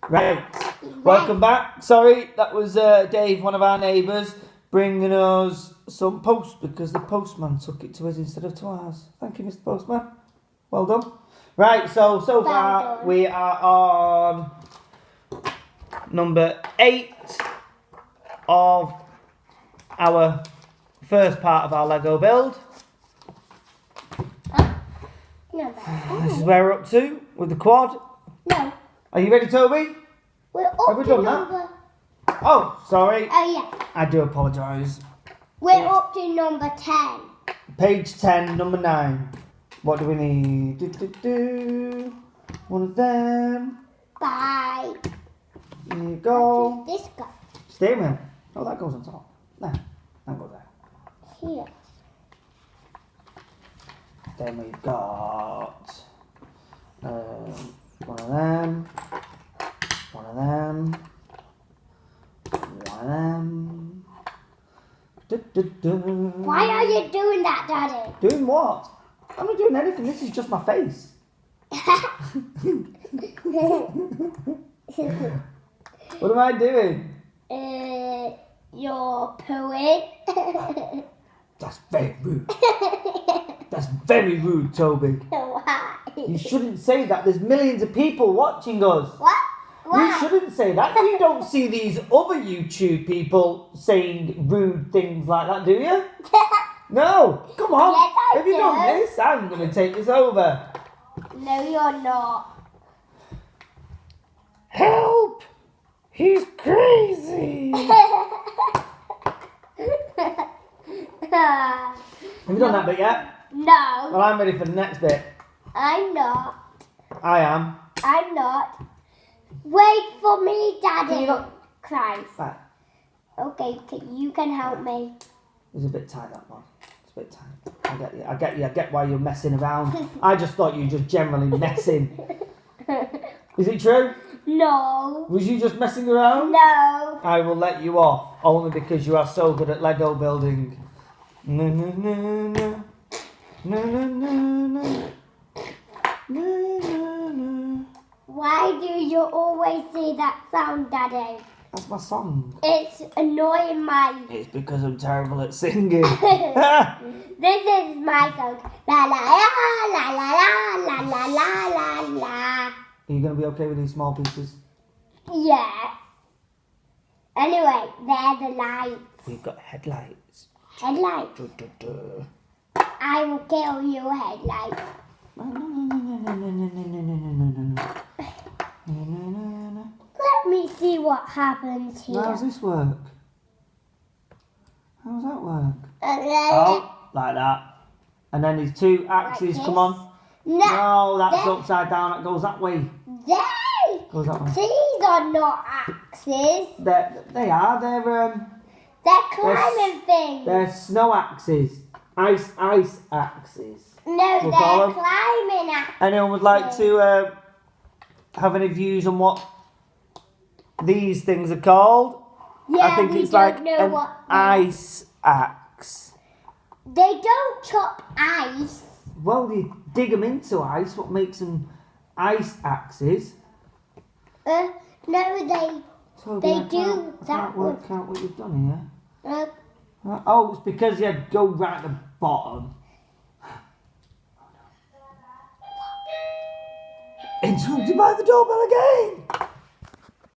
Right, welcome back. Sorry, that was Dave, one of our neighbours, bringing us some post because the postman took it to us instead of to ours. Thank you, Mr. Postman. Well done. Right, so far we are on number 8 of our first part of our Lego build. This is where we're up to with the quad. No. Are you ready, Toby? We're up Have we done that? Oh, sorry. Oh, yeah. I do apologise. We're up to number 10. Page 10, number 9. What do we need? One of them. Bye. There you go. This guy. Steering wheel. Oh, that goes on top. There. That goes there. Here. Then we've got one of them. One of them. One of them. Why are you doing that, Daddy? Doing what? I'm not doing anything. This is just my face. What am I doing? You're pooing. That's very rude. That's very rude, Toby. Why? You shouldn't say that. There's millions of people watching us. What? You shouldn't say that. You don't see these other YouTube people saying rude things like that, do you? No. Come on. Yes, I Have you do. done this? I'm going to take this over. No, you're not. Help! He's crazy. Have you done that bit yet? No, Well, I'm ready for the next bit. I'm not. I am. I'm not. Wait for me, Daddy. Can you not? Christ. Right. Okay, you can help me. It's a bit tight, that one. It's a bit tight. I get you. I get you. I get why you're messing around. I just thought you were just generally messing. Is it true? No. Was you just messing around? No. I will let you off, only because you are so good at Lego building. No, no, no, no. No, no, no, no. No, no, no. Why do you always say that sound, Daddy? That's my song. It's annoying my... It's because I'm terrible at singing. This is my song. La la la la la la la la la la. Are you going to be okay with these small pieces? Yeah. Anyway, they're the lights. We've got headlights. Headlights. Duh, duh, duh. I will kill you, headlights. No, no, no, no, no, no, no, no, no, no, no, no. No, no, no, no. Let me see what happens here. How does this work? How does that work? Oh, like that. And then these two axes Like come on. No, that's upside down. That goes that way. Goes that way. These are not axes. They are. They're climbing things. They're snow axes. Ice axes. No, We'll call they're them. climbing axes. Anyone would like to have any views on what these things are called? Yeah, I think we it's don't like know an what ice axe. They don't chop ice. Well, you dig them into ice. What makes them ice axes? No, they Toby, They I do can't- I that can't work out what you've done here. uh, Oh, it's because you had to go right at the bottom. Interrupted by the doorbell again.